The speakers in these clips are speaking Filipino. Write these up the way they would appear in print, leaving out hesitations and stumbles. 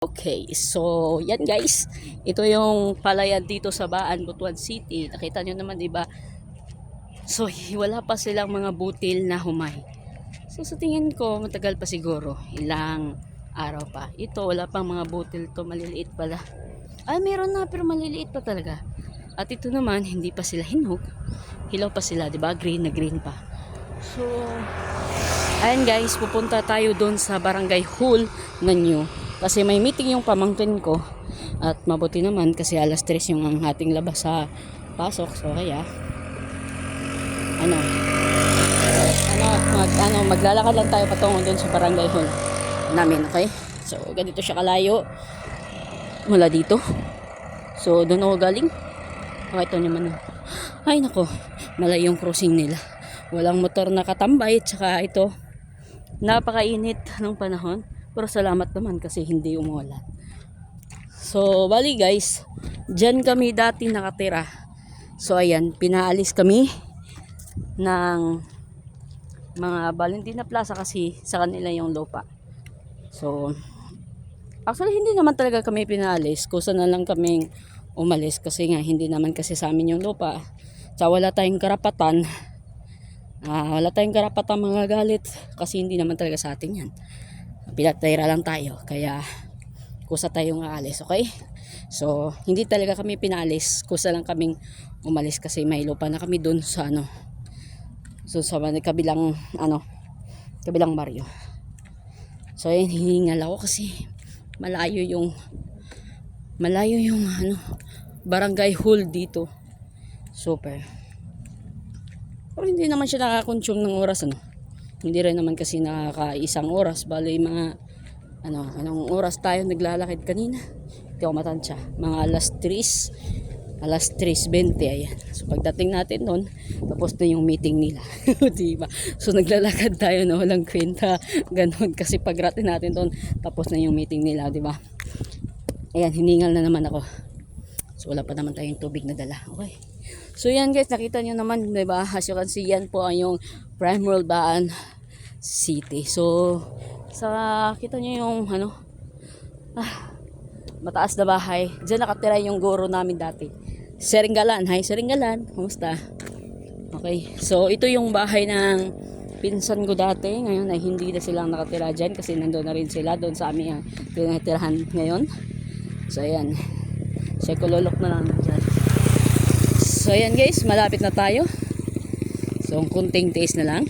Okay, so yan guys, ito yung palayan dito sa Baan, Butuan City. Nakita nyo naman diba? So wala pa silang mga butil na humay. So sa tingin ko matagal pa siguro, ilang araw pa. Ito wala pang mga butil to, maliliit pala. Ay meron na pero maliliit pa talaga. At ito naman hindi pa sila hinog. Hilaw pa sila, diba? Green na green pa. So ayan guys, pupunta tayo doon sa Barangay Hall na New. Kasi may meeting yung pamangkin ko. At mabuti naman kasi alas 3 yung ang ating labas sa pasok. So kaya maglalakad lang tayo patungo doon sa Barangay Hall namin, okay? So ganito siya kalayo mula dito. So doon ako galing. Okay, ito naman. Ay nako, malayo yung crossing nila. Walang motor na katambay. Tsaka ito, napakainit ng panahon. Pero salamat naman kasi hindi umulan. So bali guys, dyan kami dati nakatira. So ayan, pinaalis kami ng mga Valentina Plaza kasi sa kanila yung lupa. So actually hindi naman talaga kami pinaalis. Kusa na lang kaming umalis kasi nga hindi naman kasi sa amin yung lupa. Tsaka wala tayong karapatan. Wala tayong karapatan mga galit kasi hindi naman talaga sa atin yan. Pinatira lang tayo kaya kusa tayong aalis, okay? So hindi talaga kami pinaalis, kusa lang kaming umalis kasi may lupa na kami dun sa so sa kabilang kabilang baryo. So ayun, hihingal ako kasi malayo yung Barangay Hall dito. Super. Pero hindi naman siya nakakonsume ng oras Hindi rin naman kasi nakaka-isang oras. Bali mga anong oras tayo naglalakad kanina? Hindi ako matansya. Mga alas 3:20 ayan. So pagdating natin doon, tapos na yung meeting nila. Diba? So naglalakad tayo na walang kwenta. Ganun kasi pagrating natin doon, tapos na yung meeting nila, diba? Ayan, hiningal na naman ako. So wala pa naman tayong tubig na dala. Okay. So yan guys, nakita nyo naman, diba? As you can see, yan po ang yung Primal Baan City. So kita nyo yung mataas na bahay. Diyan nakatira yung guro namin dati. Seringalan. Hi Seringalan, kumusta? Okay, so ito yung bahay ng pinsan ko dati. Ngayon ay hindi na silang nakatira dyan kasi nandun na rin sila doon sa aming tinatirahan ngayon. So ayan, sekulolok na lang dyan. So ayan guys, malapit na tayo. So kunting tiis na lang,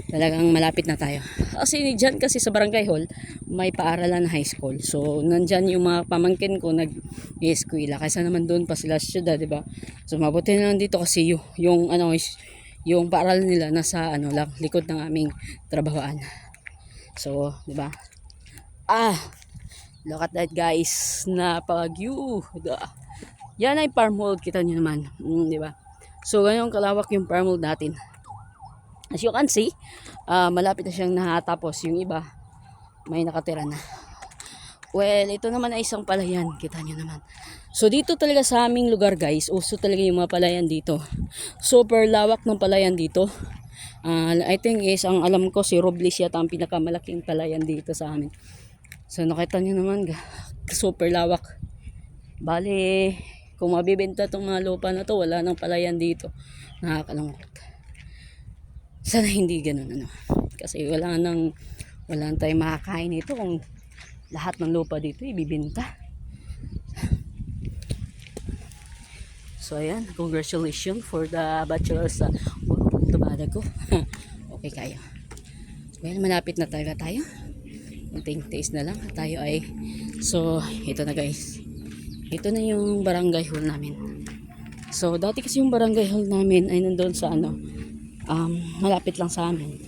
talagang malapit na tayo. Kasi dyan kasi sa Barangay Hall may paaralan na high school. So nandyan yung mga pamangkin ko nag-eskwela. Kaysa naman doon pa sila syudad, diba? So mabuti na lang dito kasi yung paaralan nila nasa lang likod ng aming trabahoan. So, diba? Look at that guys, napag-view. Yan ay farm hold, kita nyo naman, diba? So ganyan kalawak yung farm hold natin. As you can see, malapit na siyang natapos. Yung iba may nakatira na. Well, ito naman ay isang palayan, kita nyo naman. So dito talaga sa aming lugar guys, uso talaga yung mga palayan dito. Super lawak ng palayan dito. I think ang alam ko si Robles yata ang pinakamalaking palayan dito sa amin. So nakita nyo naman, super lawak. Bale, kung mabibenta itong mga lupa na to, wala nang palayan dito. Nakakalungkot. Sana hindi ganun kasi wala nang tayong makakain nito kung lahat ng lupa dito ibibenta. So ayan, congratulations for the bachelor's tumada ko. Okay kayo. Well, malapit na talaga tayo. Kunting taste na lang tayo ay. So ito na guys, ito na yung Barangay Hall namin. So dati kasi yung Barangay Hall namin ay nandoon sa malapit lang sa amin.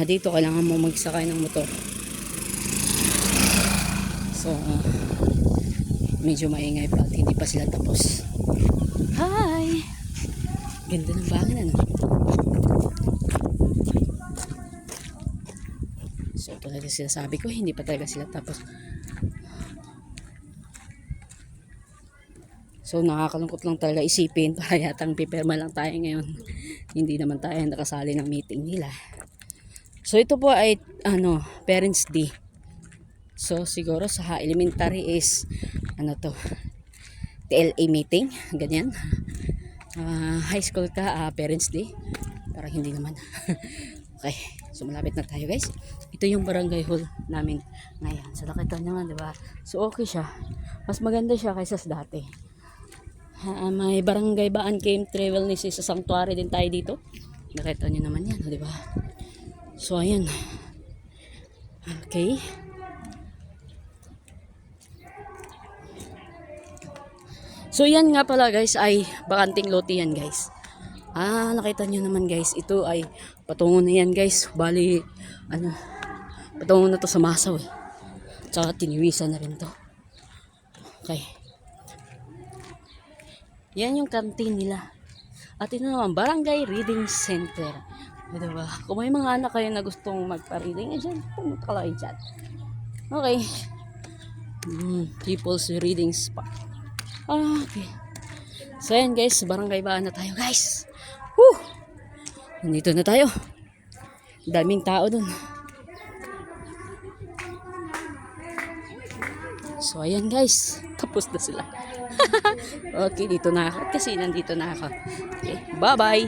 Dito kailangan mo magsakay ng motor. So medyo maingay pa at hindi pa sila tapos. Hi! Ganda ng bangan So talaga sila, sabi ko hindi pa talaga sila tapos. So nakakalungkot lang talaga isipin, para yatang pipirma lang tayo ngayon. Hindi naman tayo nakasali ng meeting nila. So ito po ay Parents Day. So siguro sa elementary is ano to, TLA meeting, ganyan. High school ka, parents day. Parang hindi naman. Okay, so malapit na tayo guys. Ito yung barangay hall namin ngayon. So nakita nyo nga, diba? So okay siya. Mas maganda siya kaysa sa dati. May barangay baan camp travel ni sa sanctuary din tayo dito. Nakita nyo naman yan, diba? So ayan. Okay. So yan nga pala guys ay bakanting lote yan guys. Nakita nyo naman guys, ito ay patungo na yan guys. Bali, patungo na to sa Masaw eh. Tsaka tiniwisan na rin to. Okay. Yan yung kantin nila. At ito naman, Barangay Reading Center. Diba? Kung may mga anak kayo na gustong magpa-reading, dyan, pumunta ka lang dyan. Okay. People's Reading Spot. Okay. So yan guys, barangay baan na tayo guys. Woo! Nandito na tayo. Daming tao dun. So ayan guys, tapos na sila. Okay, dito na ako kasi nandito na ako. Okay, bye bye.